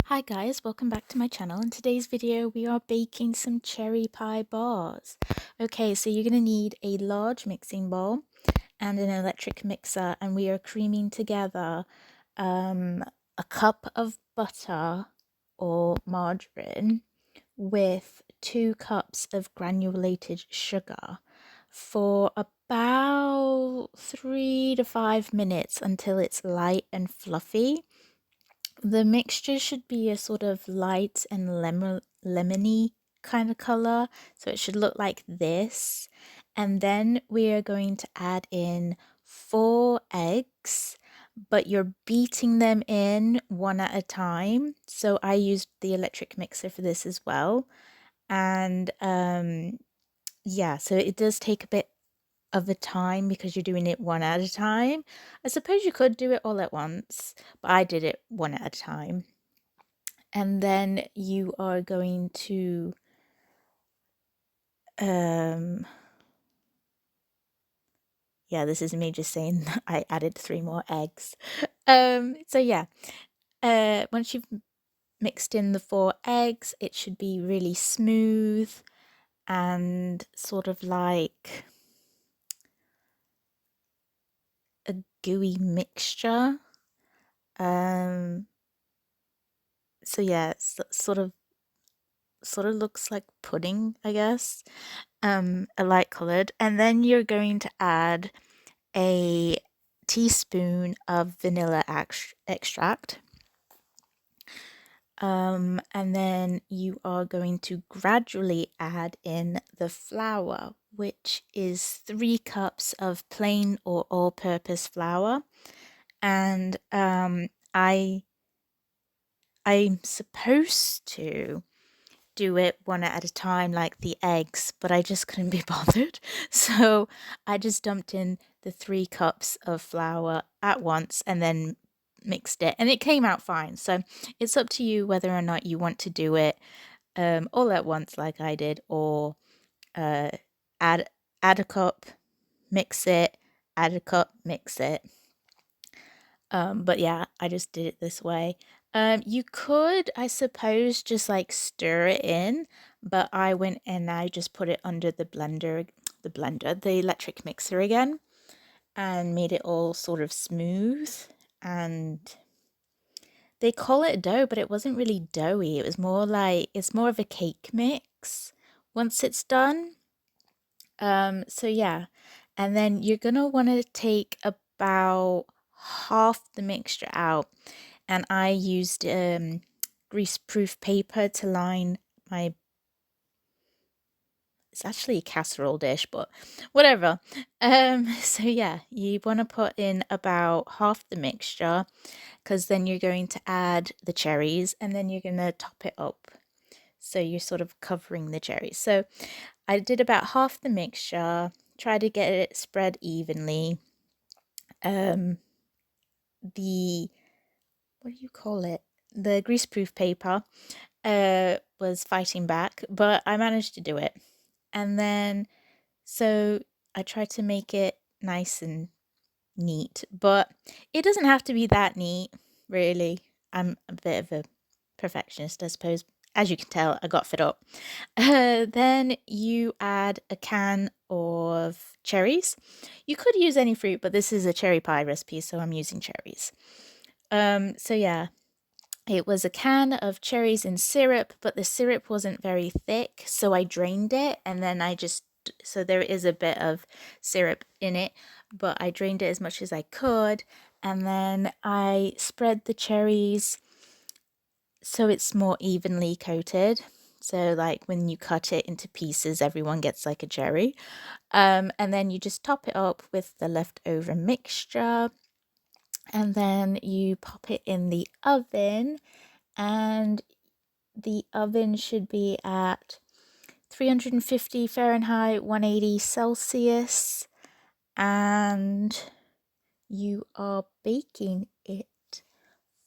Hi guys, welcome back to my channel. In today's video we are baking some cherry pie bars. Okay, so you're going to need a large mixing bowl and an electric mixer, and we are creaming together a cup of butter or margarine with 2 cups of granulated sugar for about 3 to 5 minutes until it's light and fluffy. The mixture should be a sort of light and lemony kind of color, so it should look like this. And then we are going to add in 4 eggs, but you're beating them in one at a time. So I used the electric mixer for this as well. And yeah, so it does take a bit of a time because you're doing it one at a time. I suppose you could do it all at once, but I did it one at a time. And then you are going to yeah, this is me just saying that I added 3 more eggs. So yeah, once you've mixed in the 4 eggs, it should be really smooth and sort of like a gooey mixture. So yeah, it's sort of looks like pudding, I guess. A light colored, and then you're going to add a teaspoon of vanilla extract. And then you are going to gradually add in the flour, which is 3 cups of plain or all-purpose flour. And I'm supposed to do it one at a time like the eggs, but I just couldn't be bothered. So I just dumped in the 3 cups of flour at once and then mixed it, and it came out fine. So it's up to you whether or not you want to do it all at once like I did, or add a cup, mix it, add a cup, mix it. But yeah, I just did it this way. You could, I suppose, just like stir it in, but I went and I just put it under the the electric mixer again, and made it all sort of smooth. And they call it dough, but it wasn't really doughy. It was more like, it's more of a cake mix once it's done. So yeah, and then you're gonna want to take about half the mixture out, and I used greaseproof paper to line my, it's actually a casserole dish, but whatever. So yeah, you want to put in about half the mixture, because then you're going to add the cherries and then you're going to top it up, so you're sort of covering the cherries. So I did about half the mixture, try to get it spread evenly. The, what do you call it? The greaseproof paper was fighting back, but I managed to do it. And then, so I tried to make it nice and neat, but it doesn't have to be that neat, really. I'm a bit of a perfectionist, I suppose. As you can tell, I got fed up. Then you add a can of cherries. You could use any fruit, but this is a cherry pie recipe, so I'm using cherries. So yeah, it was a can of cherries in syrup, but the syrup wasn't very thick, so I drained it, and then so there is a bit of syrup in it, but I drained it as much as I could, and then I spread the cherries so it's more evenly coated. So like when you cut it into pieces, everyone gets like a cherry. And then you just top it up with the leftover mixture, and then you pop it in the oven, and the oven should be at 350 Fahrenheit, 180 Celsius, and you are baking it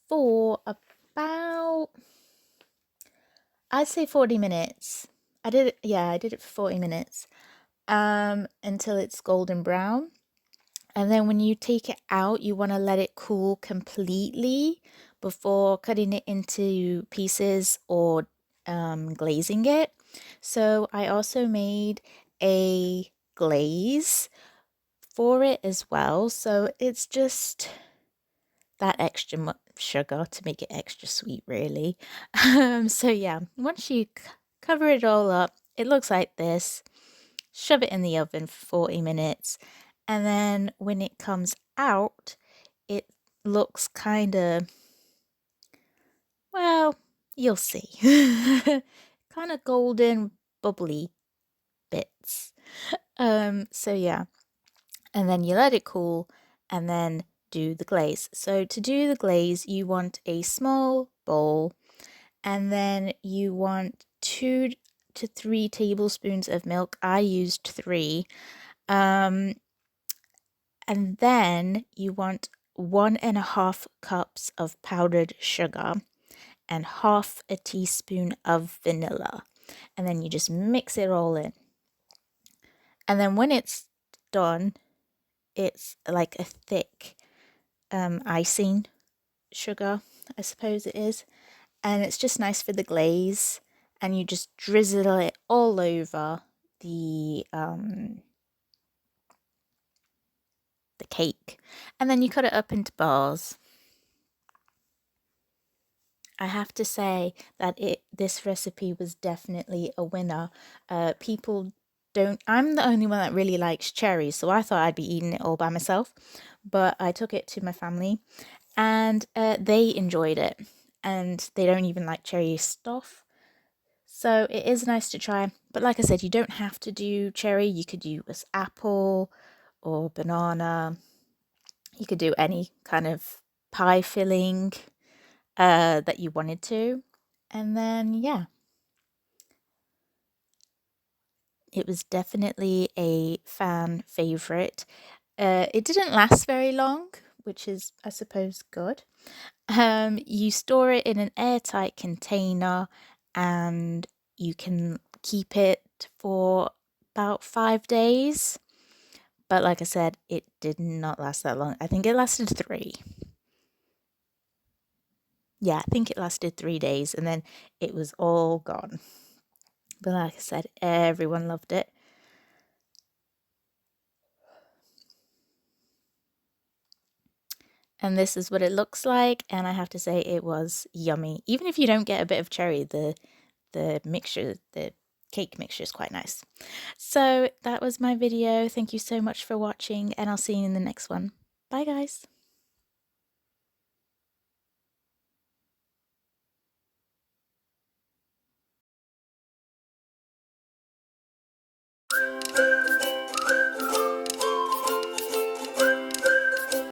for about, I'd say 40 minutes. I did it for 40 minutes, until it's golden brown. And then when you take it out, you want to let it cool completely before cutting it into pieces or glazing it. So I also made a glaze for it as well. So it's just that extra sugar to make it extra sweet, really. So yeah, once you cover it all up, it looks like this. Shove it in the oven for 40 minutes, and then when it comes out, it looks kind of, well, you'll see. Kind of golden, bubbly bits. So yeah, and then you let it cool, and then do the glaze. So to do the glaze, you want a small bowl, and then you want 2 to 3 tablespoons of milk. I used 3. And then you want 1.5 cups of powdered sugar and half a teaspoon of vanilla. And then you just mix it all in. And then when it's done, it's like a thick icing sugar, I suppose it is. And it's just nice for the glaze. And you just drizzle it all over the cake. And then you cut it up into bars. I have to say that this recipe was definitely a winner. People don't, I'm the only one that really likes cherries, so I thought I'd be eating it all by myself, but I took it to my family and they enjoyed it, and they don't even like cherry stuff. So it is nice to try, but like I said, you don't have to do cherry. You could use apple or banana. You could do any kind of pie filling that you wanted to. And then, yeah, it was definitely a fan favorite. It didn't last very long, which is, I suppose, good. You store it in an airtight container and you can keep it for about 5 days. But like I said, it did not last that long. I think it lasted 3. Yeah, I think it lasted 3 days and then it was all gone. But like I said, everyone loved it. And this is what it looks like, and I have to say it was yummy. Even if you don't get a bit of cherry, the mixture, the cake mixture is quite nice. So that was my video. Thank you so much for watching, and I'll see you in the next one. Bye guys.